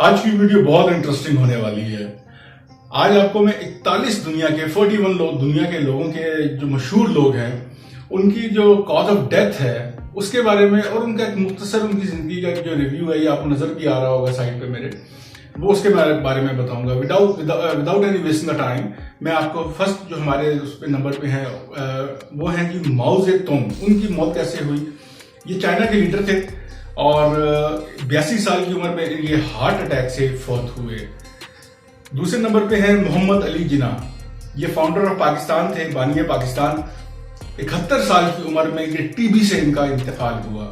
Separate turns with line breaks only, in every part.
आज की वीडियो बहुत इंटरेस्टिंग होने वाली है। आज आपको मैं 41 दुनिया के 41 लोग, दुनिया के लोगों के जो मशहूर लोग हैं, उनकी जो कॉज ऑफ डेथ है उसके बारे में और उनका एक मुख्तसर उनकी जिंदगी का जो रिव्यू है, ये आपको नजर भी आ रहा होगा साइड पे मेरे, वो उसके बारे में बताऊंगा। Without any wasting the time मैं आपको फर्स्ट जो हमारे उस पे नंबर पे है वो है कि माओ जे तुंग। उनकी मौत कैसे हुई? ये चाइना के लीडर थे और 82 साल की उम्र में ये हार्ट अटैक से फौत हुए। दूसरे नंबर पे है मोहम्मद अली जिन्ना। ये फाउंडर ऑफ पाकिस्तान थे, बानी पाकिस्तान। 71 साल की उम्र में ये टीबी से इनका इंतकाल हुआ।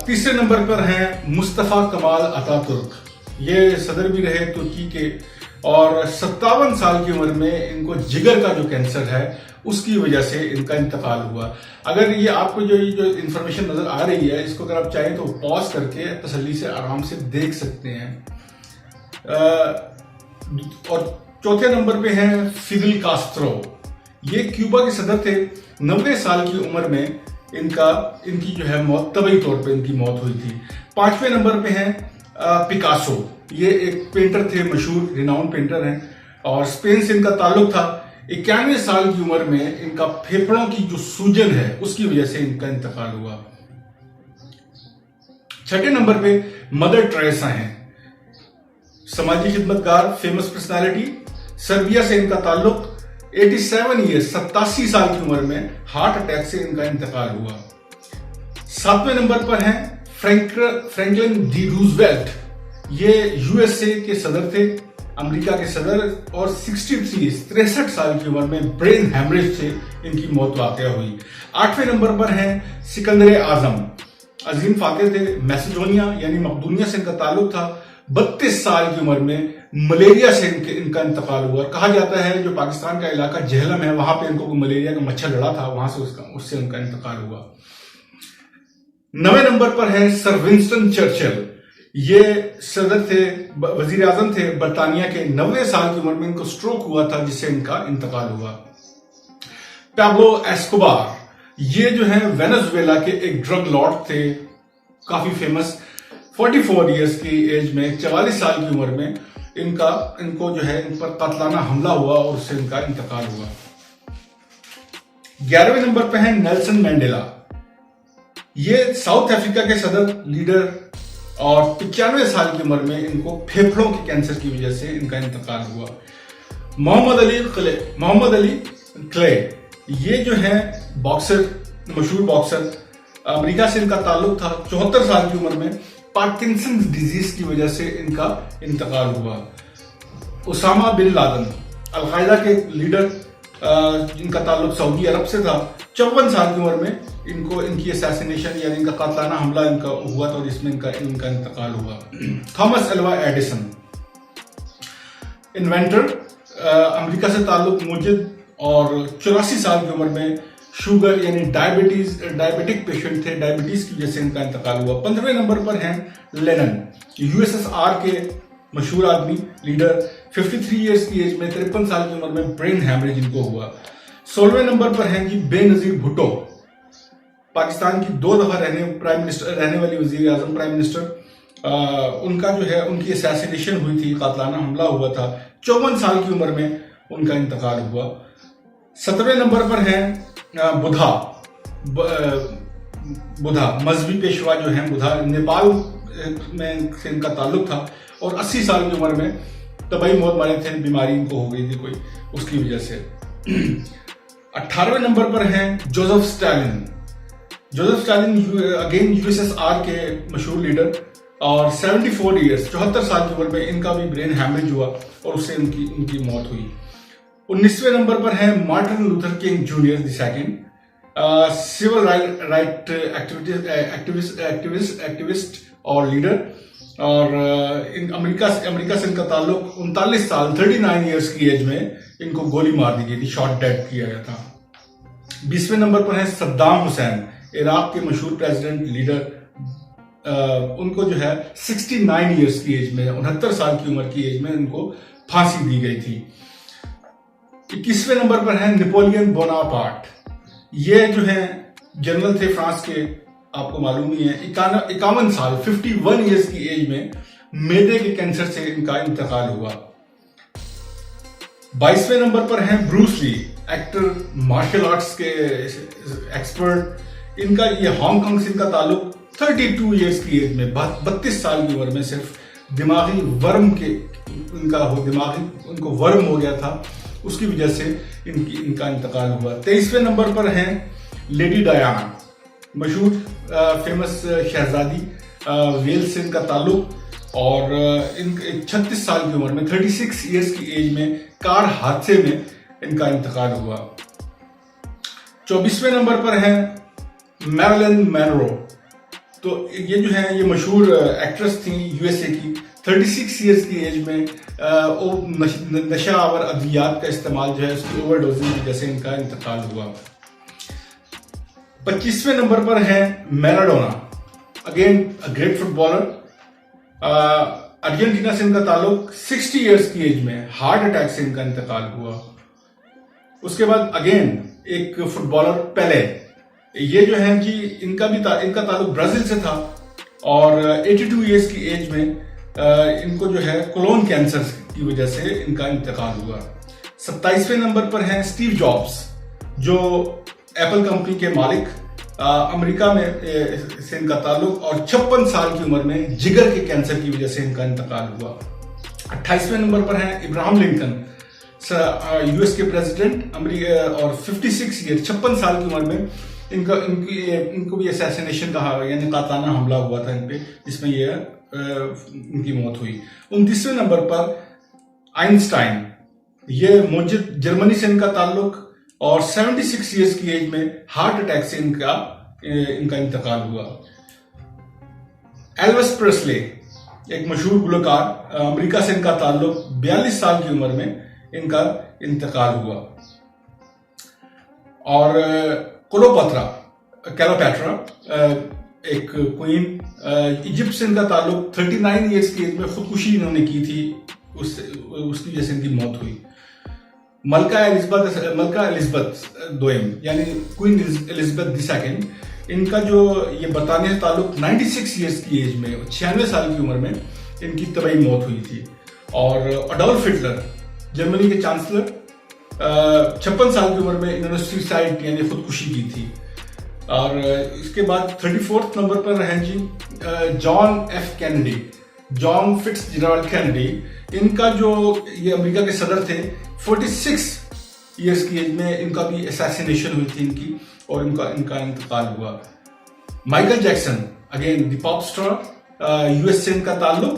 तीसरे नंबर पर हैं मुस्तफा कमाल अतातुर्क। ये सदर भी रहे तुर्की के और 57 साल की उम्र में इनको जिगर का जो कैंसर है उसकी वजह से इनका इंतकाल हुआ। अगर ये आपको जो इंफॉर्मेशन नजर आ रही है, इसको अगर आप चाहें तो पॉज करके तसल्ली से आराम से देख सकते हैं। और चौथे नंबर पे हैं फिदेल कास्ट्रो। ये क्यूबा के सदर थे। 90 साल की उम्र में इनकी जो है मौत तबई तौर पे इनकी मौत हुई थी। पांचवें नंबर पे हैं पिकासो। ये एक पेंटर थे, मशहूर रिनाउंड पेंटर हैं और स्पेन से इनका ताल्लुक था। 91 साल की उम्र में इनका फेफड़ों की जो सूजन है उसकी वजह से इनका इंतकाल हुआ। छठे नंबर पे मदर टेरेसा हैं, समाजी खिदमतगार, फेमस पर्सनालिटी। सर्बिया से इनका ताल्लुक। 87 ईयर्स, 87 साल की उम्र में हार्ट अटैक से इनका इंतकाल हुआ। सातवें नंबर पर हैं फ्रैंकलिन डी रूजवेल्ट। ये यूएसए के सदर थे, अमेरिका के सदर, और 63 साल की उम्र में ब्रेन हैमरेज से इनकी मौत वाकया हुई। आठवें नंबर पर हैं सिकंदर आजम। अजीम फाते थे, मैसेडोनिया यानी मकदूनिया से इनका ताल्लुक था। 32 साल की उम्र में मलेरिया से इनका इंतकाल हुआ। कहा जाता है जो पाकिस्तान का इलाका जहलम है वहां पे इनको मलेरिया का मच्छर लड़ा था, वहां से उससे उनका इंतकाल हुआ। 9वें नंबर पर है सर विंस्टन चर्चिल। ये सदर थे, वजीर आजम थे बरतानिया के। 90 साल की उम्र में इनको स्ट्रोक हुआ था जिससे इनका इंतकाल हुआ। पैब्लो एस्कोबार, ये जो है वेनेजुएला के एक ड्रग लॉर्ड थे, काफी फेमस। 44 ईयर्स की एज में, 44 साल की उम्र में इनको जो है इन पर कातलाना हमला हुआ और उससे इनका इंतकाल हुआ। 11वें नंबर पर है नेल्सन मैंडेला। ये साउथ अफ्रीका के सदर, लीडर, और 95 साल की उम्र में इनको फेफड़ों के कैंसर की वजह से इनका इंतकाल हुआ। मोहम्मद अली क्ले, ये जो है बॉक्सर, मशहूर बॉक्सर, अमेरिका से इनका ताल्लुक था। 74 साल की उम्र में पार्किंसन डिजीज की वजह से इनका इंतकाल हुआ। उसामा बिन लादेन, अलकायदा के लीडर, इनका ताल्लुक सऊदी अरब से था। 54 साल की उम्र में इनकी असैसिनेशन यानी इनका कातलाना हमला इनका हुआ था, जिसमें इनका इंतकाल हुआ। Thomas Alva Edison, inventor, America से ताल्लुक, मुजिद, और 84 साल की उम्र में शुगर यानी डायबिटिक पेशेंट थे, डायबिटीज की वजह से इनका इंतकाल हुआ। 15वें नंबर पर हैं लेनन, यूएसएसआर के मशहूर आदमी, लीडर। 53 ईयर्स की एज में, 53 साल की उम्र में ब्रेन हैमरेज इनको हुआ। 16वें नंबर पर हैं जी बेनजीर भुट्टो, पाकिस्तान की 2 दफा रहने वाली वजीर आजम, प्राइम मिनिस्टर। उनका जो है उनकी असैसिनेशन हुई थी, कातलाना हमला हुआ था। 54 साल की उम्र में उनका इंतकाल हुआ। 17वें नंबर पर हैं बुधा, मजहबी पेशवा जो हैं बुधा, नेपाल में से इनका ताल्लुक था और 80 साल की उम्र में तबाही मौत मारे थे, बीमारी इनको हो गई थी कोई, उसकी वजह से। 18वें नंबर पर हैं जोसेफ स्टालिन। अगेन यूएसएसआर के मशहूर लीडर और 74 ईयर्स, 74 साल की उम्र में इनका भी ब्रेन हैमरेज हुआ और उससे इनकी मौत हुई। 19वें नंबर पर है Martin Luther King Junior II, civil right activist और लीडर, और अमेरिका से इनका ताल्लुक। 39 साल, 39 ईयर्स की एज में इनको गोली मार दी गई थी, शॉट डेड किया गया था। 20वें नंबर पर है सद्दाम हुसैन, इराक के मशहूर प्रेसिडेंट, लीडर। उनको जो है 69 ईयर्स की एज में, 69 साल की उम्र की एज में इनको फांसी दी गई थी। 21वें नंबर पर है नेपोलियन बोनापार्ट। ये जो है जनरल थे फ्रांस के, आपको मालूम ही है 51 साल 51 ईयर्स की एज में मैदे के कैंसर से इनका इंतकाल हुआ। 22वें नंबर पर हैं Bruce Lee, actor, martial arts के एक्सपर्ट। इनका ये हांगकांग से इनका ताल्लुक 32 ईयर्स की एज में 32 साल की उम्र में सिर्फ दिमागी वर्म के उनको वर्म हो गया था, उसकी वजह से इनका इंतकाल हुआ। 23वें नंबर पर हैं लेडी डायना, मशहूर फेमस शहजादी, वेल्स से इनका ताल्लुक और इन 36 साल की उम्र में 36 ईयर्स की एज में कार हादसे में इनका इंतकाल हुआ। 24वें नंबर पर हैं मैरिलिन मनरो। तो ये जो है ये मशहूर एक्ट्रेस थी यूएसए की। 36 ईयर्स की एज में नशा आवर अद्वियात का इस्तेमाल जो है उसकी ओवरडोजिंग की वजह से इनका इंतकाल हुआ। 25वें नंबर पर है Maradona, again great footballer. Argentina से इनका ताल्लुक 60 ईयर्स की एज में हार्ट अटैक से इनका इंतकाल हुआ। उसके बाद अगेन एक फुटबॉलर पेले, ये जो है कि इनका ताल्लुक ब्राजील से था और 82 ईयर्स की एज में इनको जो है कोलोन कैंसर की वजह से इनका इंतकाल हुआ। 27वें नंबर पर हैं स्टीव जॉब्स, जो एप्पल कंपनी के मालिक, अमेरिका में से इनका ताल्लुक और 56 साल की उम्र में जिगर के कैंसर की वजह से इनका इंतकाल हुआ। 28वें नंबर पर हैं इब्राहिम लिंकन, यूएस के प्रेसिडेंट, अमेरिका, और 56 साल की उम्र में इनको भी असैसिनेशन कहा, यानी कातलाना हमला हुआ था इन पे, जिसमें ये इनकी मौत हुई। 29वें नंबर पर आइंस्टाइन, ये मुजिद, जर्मनी से इनका ताल्लुक और 76 ईयर्स की एज में हार्ट अटैक से इनका इंतकाल हुआ। एल्विस प्रेस्ले, एक मशहूर गुलकार, अमेरिका से इनका ताल्लुक, 42 साल की उम्र में इनका इंतकाल हुआ। और क्लेओपेट्रा, एक क्वीन, इजिप्ट से इनका ताल्लुक, 39 ईयर्स की एज में खुदकुशी इन्होंने की थी, उसकी वजह से इनकी मौत हुई। मलका एलिजबेथ दोयम, यानी क्वीन एलिजबेथ II, इनका जो ये बरतानिया से ताल्लुक 96 ईयर्स की एज में 96 साल की उम्र में इनकी तबाही मौत हुई थी। और अडोल्फ हिटलर, जर्मनी के चांसलर, 56 साल की उम्र में इन्होंने सुसाइड यानी खुदकुशी की थी। और इसके बाद 34th नंबर पर हैं जी John F Kennedy, John Fitzgerald Kennedy. इनका जो ये अमेरिका के सदर थे, 46 ईयर्स की एज में इनका भी असैसिनेशन हुई थी इनकी, और इनका इंतकाल हुआ। Michael Jackson, again the pop star, US से इनका ताल्लुक,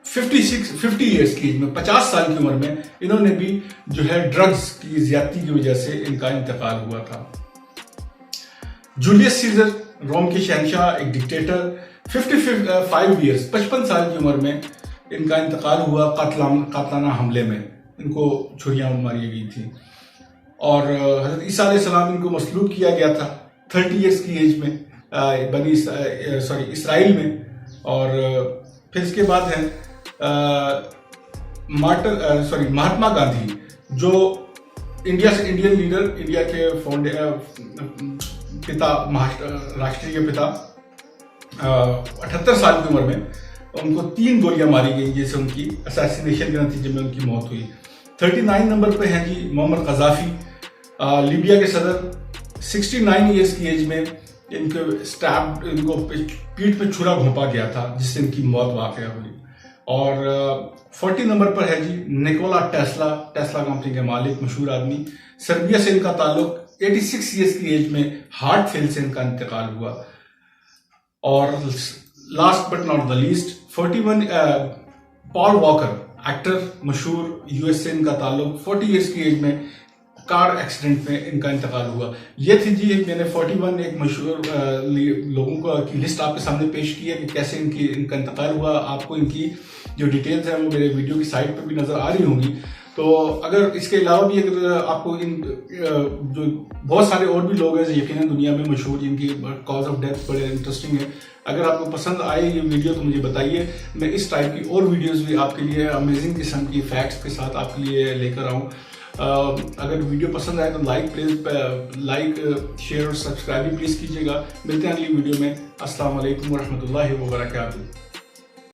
50 ईयर्स की एज में 50 साल की उम्र में इन्होंने भी जो है ड्रग्स की ज्यादती की वजह से इनका इंतकाल हुआ था। जूलियस सीजर, रोम के शहंशाह, एक डिक्टेटर, 55 ईयर्स 55 साल की उम्र में इनका इंतकाल हुआ कातलाना हमले में, इनको छुरियां मारी गई थी। और हजरत ईसा अलैहिस्सलाम इनको मसलूब किया गया था 30 ईयर्स की एज में इसराइल में। और फिर इसके बाद है महात्मा गांधी, जो इंडियन लीडर, इंडिया के पिता, राष्ट्रीय पिता, 78 साल की उम्र में उनको 3 गोलियां मारी गई, जिससे उनकी असैसिनेशन के नतीजे में उनकी मौत हुई। 39 नंबर पे हैं जी मोहम्मद कजाफी, लीबिया के सदर, 69 ईयर्स की एज में इनको पीठ पे छुरा घोंपा गया था, जिससे इनकी मौत वाकया हुई। और 40 नंबर पर है जी निकोला टेस्ला कंपनी के मालिक, मशहूर आदमी, सर्बिया से इनका ताल्लुक, 86 ईयर्स की एज में हार्ट फेल से इनका इंतकाल हुआ। और last but not the least 41 Paul walker, actor, मशहूर, यूएस से इनका ताल्लुक, 40 ईयर्स की एज में कार एक्सीडेंट में इनका इंतकाल हुआ। ये थी जी मैंने 41 एक मशहूर लोगों की लिस्ट आपके सामने पेश की है कि कैसे इनका इंतकाल हुआ। आपको इनकी जो डिटेल्स हैं वो मेरे वीडियो की साइट पर भी नजर आ रही होंगी। तो अगर इसके अलावा भी अगर आपको जो बहुत सारे और भी लोग हैं यकीनन दुनिया में मशहूर, जिनकी कॉज ऑफ डेथ बड़े इंटरेस्टिंग है, अगर आपको पसंद आए ये वीडियो तो मुझे बताइए, मैं इस टाइप की और वीडियोस भी आपके लिए अमेजिंग किस्म की फैक्ट्स के साथ आपके लिए लेकर आऊँ। अगर वीडियो पसंद आए तो लाइक शेयर और सब्सक्राइब भी प्लीज़ कीजिएगा। मिलते हैं अगली वीडियो में। अस्सलाम वालेकुम वरहमतुल्लाहि वबरकातुहू।